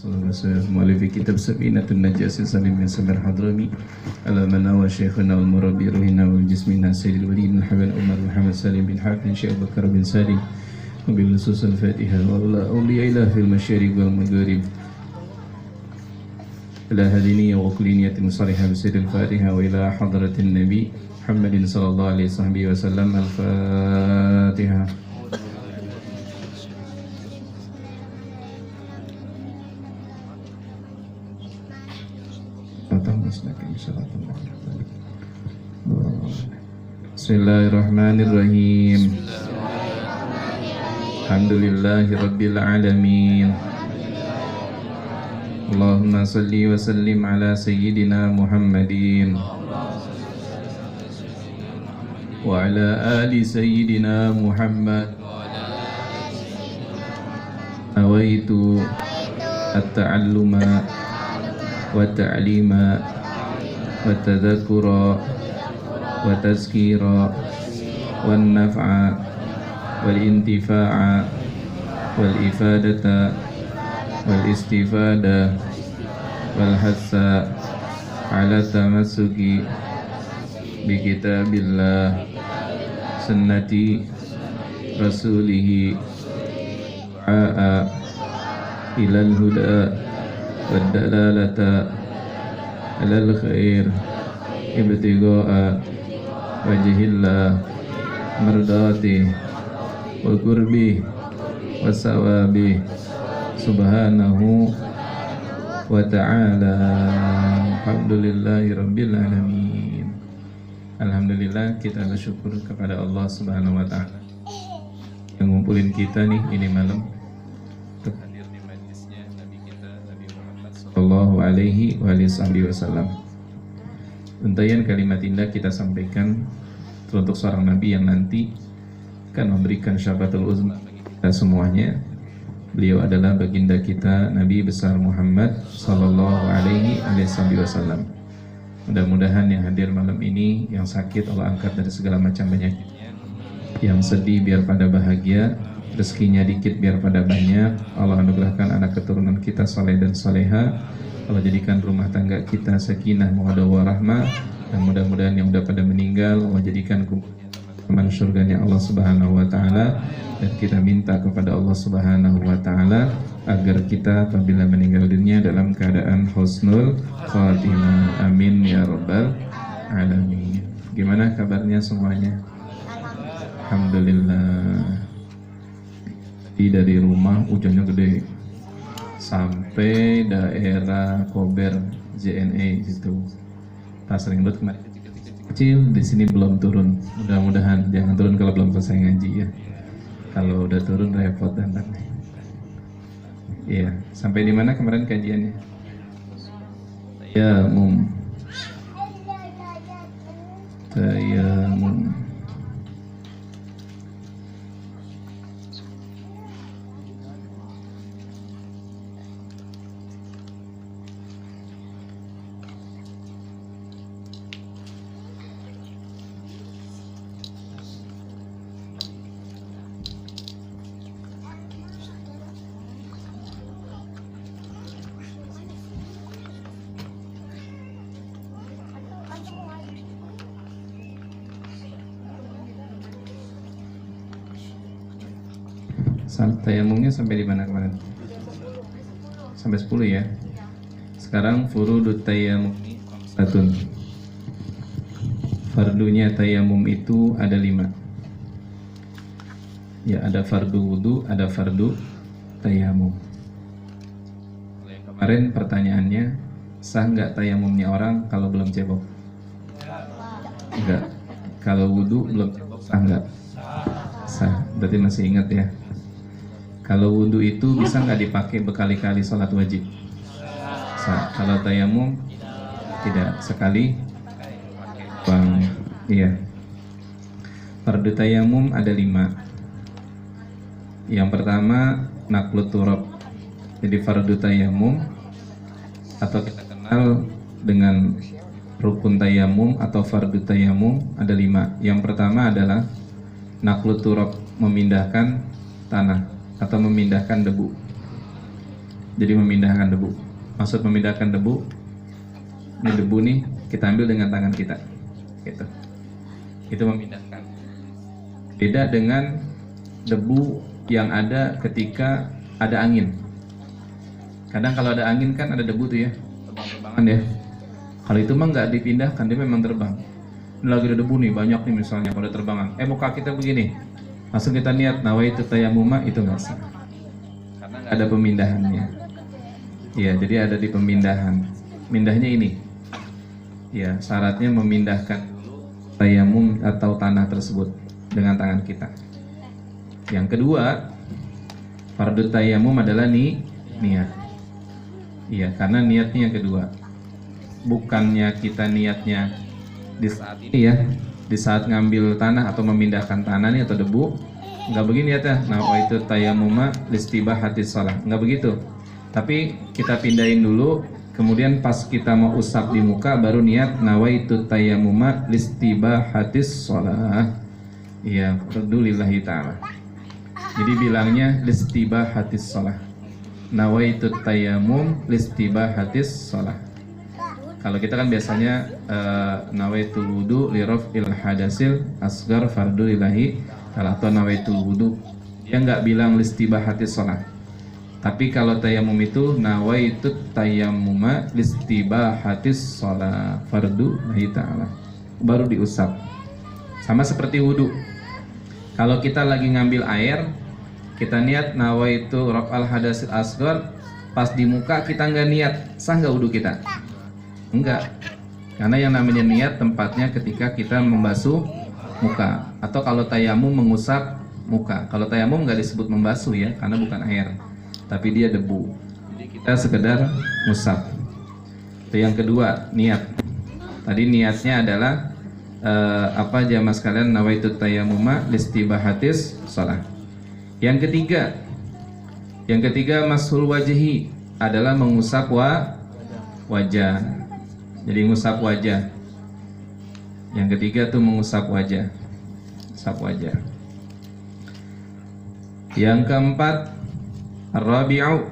مؤلف كتاب سفينة النجاة سالم بن سمر حضرمي على من هو شيخنا والمربي روحنا والجسمنا سيد الولي بن حبان عمر محمد سالم بن حاتم شيخ بكر بن سالم وبالنصوص الفاتحة وأولياء الله في المشارق والمغارب إلى هدينية وكلينية مصالحة بسير الفاتحة وإلى حضرة النبي محمد صلى الله عليه وسلم الفاتحة. Bismillahirrahmanirrahim. Alhamdulillahi Rabbil Alamin. Allahumma salli wa sallim ala Sayyidina Muhammadin wa ala ali Sayyidina Muhammad. Nawaitu at-ta'alluma wa ta'lima wa tadhakura wa tazkira wa naf'a wal intifa'a wal ifadata wal istifada wal hassa ala tamassuki bi kitabillah sunnati rasulih a'a ilal huda wad dalalata alal khair ibtigha'a wajhillah mardati wa qurbi wa sawabi subhanahu wa ta'ala. Alhamdulillahi rabbil alamin. Alhamdulillah, kita bersyukur kepada Allah subhanahu wa ta'ala yang ngumpulin kita nih ini malam untuk hadir di majlisnya Nabi kita Nabi Muhammad sallallahu alaihi wasallam. Untayan kalimat indah kita sampaikan untuk seorang Nabi yang nanti akan memberikan syafaatul uzma bagi kita semuanya. Beliau adalah baginda kita Nabi besar Muhammad sallallahu alaihi wasallam. Mudah-mudahan yang hadir malam ini, yang sakit Allah angkat dari segala macam penyakitnya, yang sedih biar pada bahagia, rezekinya dikit biar pada banyak. Allah anugerahkan anak keturunan kita saleh dan saleha. Allah jadikan rumah tangga kita sakinah mawaddah warahmah, dan mudah-mudahan yang udah pada meninggal Allah jadikan kuburnya teman surganya Allah subhanahu wa ta'ala. Dan kita minta kepada Allah subhanahu wa ta'ala agar kita apabila meninggal dunia dalam keadaan husnul khatimah, amin ya rabbal alamin. Gimana kabarnya semuanya? Alhamdulillah. Dari rumah hujannya gede sampai daerah Kober JNE gitu. Pas Ringbut kemarin kecil, di sini belum turun. Mudah-mudahan jangan turun kalau belum selesai ngaji ya. Kalau udah turun repot dan iya. Sampai di mana kemarin kajiannya? Tayamum. Tayamumnya sampai di mana kemarin? Sampai 10 ya. Sekarang furudut tayamum satun. Fardunya tayamum itu ada 5. Ya, ada fardu wudu, ada fardu tayamum. Kemarin pertanyaannya, sah nggak tayamumnya orang kalau belum cebok? Enggak. Kalau wudu belum cebok sah nggak? Sah. Berarti masih ingat ya. Kalau wudhu itu bisa nggak dipakai berkali-kali sholat wajib? Kalau tayamum tidak, sekali. Bang, iya. Fardu tayamum ada 5. Yang pertama naklut turab. Jadi fardu tayamum atau kita kenal dengan rukun tayamum atau fardu tayamum ada 5. Yang pertama adalah naklut turab, memindahkan tanah atau memindahkan debu. Jadi memindahkan debu. Maksud memindahkan debu, ini debu nih kita ambil dengan tangan kita, gitu. Itu memindahkan. Beda dengan debu yang ada ketika ada angin. Kadang kalau ada angin kan ada debu tuh ya, terbang-terbangan ya. Kalau itu mah nggak dipindahkan, dia memang terbang. Ini lagi ada debu nih, banyak nih misalnya pada terbangan. Muka kita begini, langsung kita niat nawaitu tayammuma, itu nggak sah. Karena nggak ada pemindahannya. Ya, jadi ada di pemindahan. Mindahnya ini. Ya, syaratnya memindahkan tayammum atau tanah tersebut dengan tangan kita. Yang kedua, fardu tayammum adalah niat. Iya, karena niatnya yang kedua. Bukannya kita niatnya di saat ini ya, di saat ngambil tanah atau memindahkan tanah nih atau debu, nggak begini ya, nawaitu tayammuma listibahatis shalah, nggak begitu. Tapi kita pindahin dulu, kemudian pas kita mau usap di muka baru niat nawaitu tayammuma listibahatis shalah. Iya, lillahi ta'ala. Jadi bilangnya listibahatis shalah. Nawaitu tayammum listibahatis shalah. Kalau kita kan biasanya nawaitul wudu li raf'il hadasil asghar fardu lillahi ta'ala atau nawaitul wudu. Dia nggak bilang listibahatis shalah. Tapi kalau tayammum itu nawaitu tayammuma listibahatis shalah fardu lillahi ta'ala. Baru diusap. Sama seperti wudu. Kalau kita lagi ngambil air, kita niat nawaitu raf'al hadasil asghar, pas di muka kita nggak niat, sah nggak wudu kita? Enggak, karena yang namanya niat tempatnya ketika kita membasuh muka atau kalau tayamum mengusap muka. Kalau tayamum nggak disebut membasuh ya, karena bukan air, tapi dia debu. Jadi kita sekedar ngusap. Itu yang kedua, niat. Tadi niatnya adalah apa jamaah sekalian, nawaitu tayammuma listibahatis shalah. Yang ketiga mashul wajhi adalah mengusap wajah. Jadi ngusap wajah. Yang ketiga tuh mengusap wajah. Usap wajah. Yang keempat, ar-rabi'u.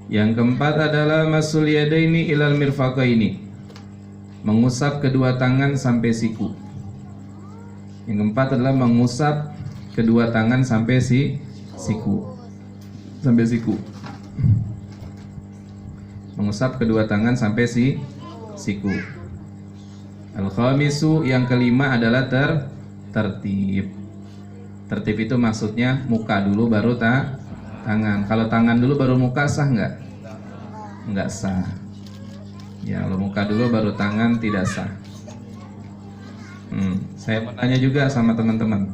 Yang keempat adalah masul yadaini ilal mirfaqaini. Mengusap kedua tangan sampai siku. Yang keempat adalah mengusap kedua tangan sampai siku. Sampai siku. Mengusap kedua tangan sampai siku. Al-khamisu, yang kelima adalah tertib. Tertib itu maksudnya muka dulu baru tangan. Kalau tangan dulu baru muka sah nggak? Nggak sah. Ya, kalau muka dulu baru tangan tidak sah. Saya mau tanya juga sama teman-teman.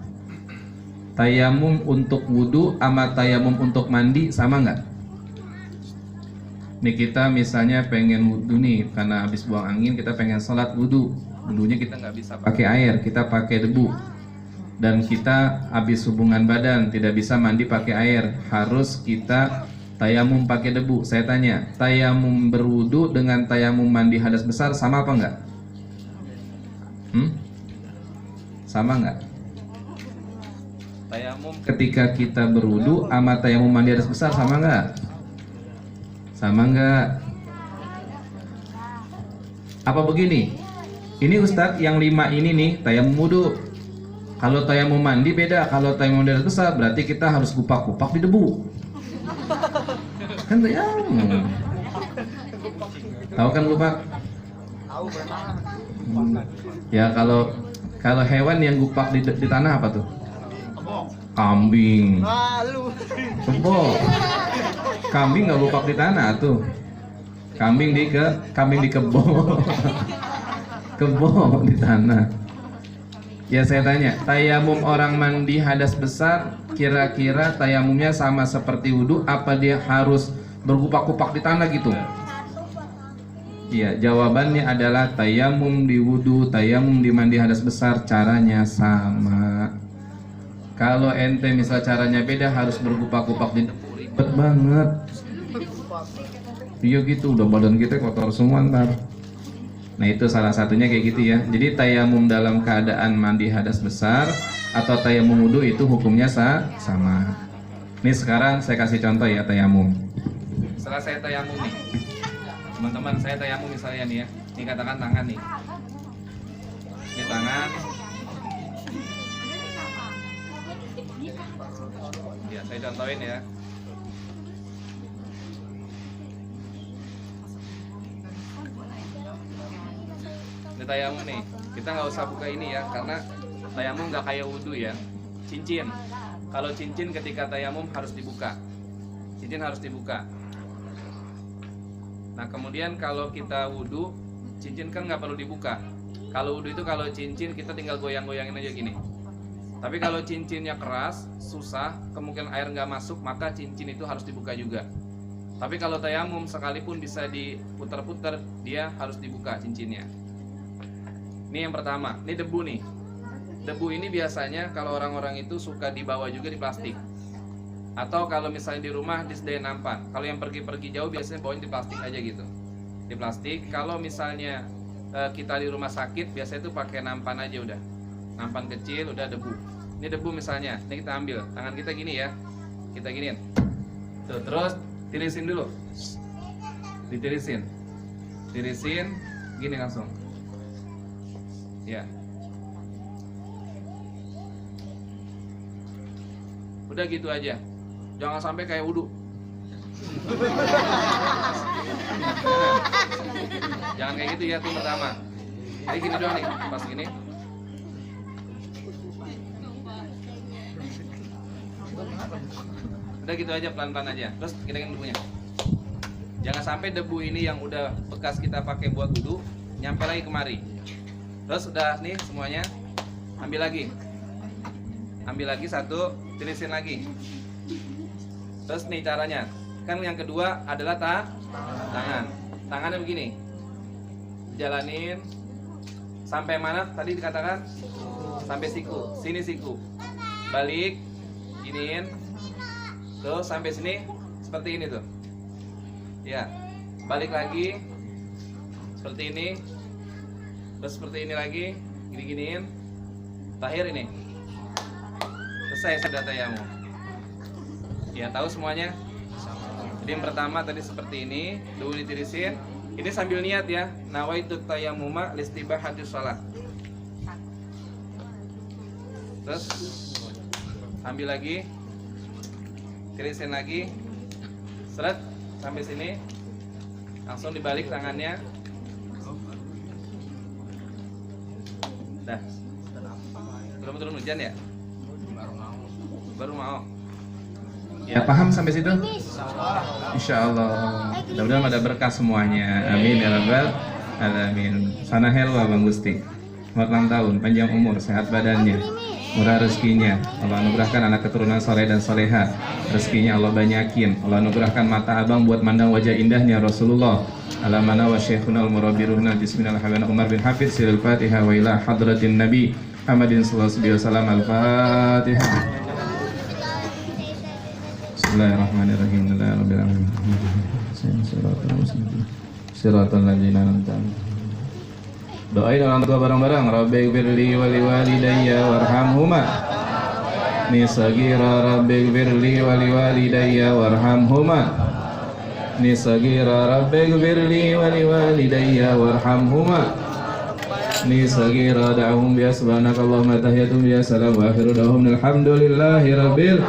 Tayamum untuk wudu sama tayamum untuk mandi sama nggak? Nih kita misalnya pengen wudu nih, karena habis buang angin kita pengen sholat wudu. Wudunya kita nggak bisa pakai air, kita pakai debu. Dan kita habis hubungan badan, tidak bisa mandi pakai air, harus kita tayamum pakai debu. Saya tanya, tayamum berwudu dengan tayamum mandi hadas besar sama apa nggak? Sama nggak? Tayamum ketika kita berwudu sama tayamum mandi hadas besar sama nggak? Sama enggak? Apa begini? Ini Ustadz yang 5 ini nih tayamum wudu. Kalau tayamum mandi beda. Kalau tayamum mandi besar berarti kita harus kupak-kupak di debu. Kan tayamum. Tahu kan kupak? Tahu. Ya kalau hewan yang kupak di tanah apa tuh? Kambing. Kebo. Kambing nggak lupak di tanah tuh. Kambing di kebo. Kebo di tanah. Ya saya tanya, tayamum orang mandi hadas besar kira-kira tayamumnya sama seperti wudu apa dia harus berkupak-kupak di tanah gitu? Iya, jawabannya adalah tayamum di wudu, tayamum di mandi hadas besar caranya sama. Kalau ente misal caranya beda harus berkupak-kupak di debu, ribet banget. Iya gitu, udah badan kita kotor semua ntar. Nah itu salah satunya kayak gitu ya. Jadi tayamum dalam keadaan mandi hadas besar atau tayamum wudu itu hukumnya sama. Ini sekarang saya kasih contoh ya tayamum. Misalnya saya tayamum nih, teman-teman, saya tayamum misalnya nih ya. Ini katakan tangan nih. Ini tangan. Ya, saya contohin ya. Ini tayamum nih. Kita nggak usah buka ini ya, karena tayamum nggak kayak wudhu ya. Cincin. Kalau cincin ketika tayamum harus dibuka. Cincin harus dibuka. Nah kemudian kalau kita wudhu, cincin kan nggak perlu dibuka. Kalau wudhu itu kalau cincin kita tinggal goyang-goyangin aja gini. Tapi kalau cincinnya keras, susah, kemungkinan air nggak masuk, maka cincin itu harus dibuka juga. Tapi kalau tayamum sekalipun bisa diputar-putar, dia harus dibuka cincinnya. Ini yang pertama, ini debu nih. Debu ini biasanya kalau orang-orang itu suka dibawa juga di plastik. Atau kalau misalnya di rumah disediain nampan. Kalau yang pergi-pergi jauh biasanya bawanya di plastik aja gitu. Di plastik. Kalau misalnya kita di rumah sakit biasanya itu pakai nampan aja udah. Nampan kecil udah debu. Ini debu misalnya. Ini kita ambil. Tangan kita gini ya. Kita giniin. Tuh, terus tirisin dulu. Ditirisin. Tirisin gini langsung. Ya. Udah gitu aja. Jangan sampai kayak wudhu. Jangan kayak gitu ya, tuh pertama. Jadi gini doang nih, pas gini. Udah gitu aja, pelan-pelan aja. Terus kita debunya. Jangan sampai debu ini yang udah bekas kita pakai buat wudhu nyampe lagi kemari. Terus udah nih semuanya. Ambil lagi. Ambil lagi satu, tirisin lagi. Terus nih caranya. Kan yang kedua adalah tangan. Tangannya begini. Jalanin sampai mana tadi dikatakan? Sampai siku. Sini siku. Balik. Giniin. Terus sampai sini seperti ini tuh. Ya. Balik lagi. Seperti ini. Terus seperti ini lagi. Gini-giniin. Terakhir ini. Selesai sudah tayamum. Ya, tahu semuanya? Jadi yang pertama tadi seperti ini, dulu ditirisin. Ini sambil niat ya, nawaitu tayammuma listibahatis shalah. Terus ambil lagi, tirisin lagi, seret sampai sini, langsung dibalik tangannya. Dah. Belum turun hujan ya? Baru mau. Ya paham sampai situ? Insya Allah. Mudah-mudahan ada berkah semuanya. Amin ya rabbal alamin. Sana helwa Bang Gusti. Selamat ulang tahun, panjang umur, sehat badannya, murah rezekinya. Allah anugerahkan anak keturunan soleh dan soleha. Rezekinya Allah banyakin. Allah anugerahkan mata abang buat mandang wajah indahnya Rasulullah. Alamana wa syekhuna al-murabiruhna bismillahirrahmanirrahim. Umar bin Hafiz siril Fatihah wa ila hadratin Nabi Muhammadin sallallahu alaihi wasallam. Al-Fatihah. Bismillahirrahmanirrahim. Rabbil alamin. Siratal ladzina an'amta 'alaihim. Doain orang tua bareng-bareng. Rabbighfirli wa liwalidayya warhamhuma. Ni sagira rabbighfirli wa liwalidayya warhamhuma. Ni sagira rabbighfirli wa liwalidayya warhamhuma. Ni sagira da'hum bi subhanakallahumma tahiyatum ya salam wa akhiru da'hum alhamdulillahi rabbil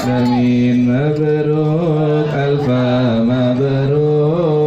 alamin. Mabruk alfa mabruk.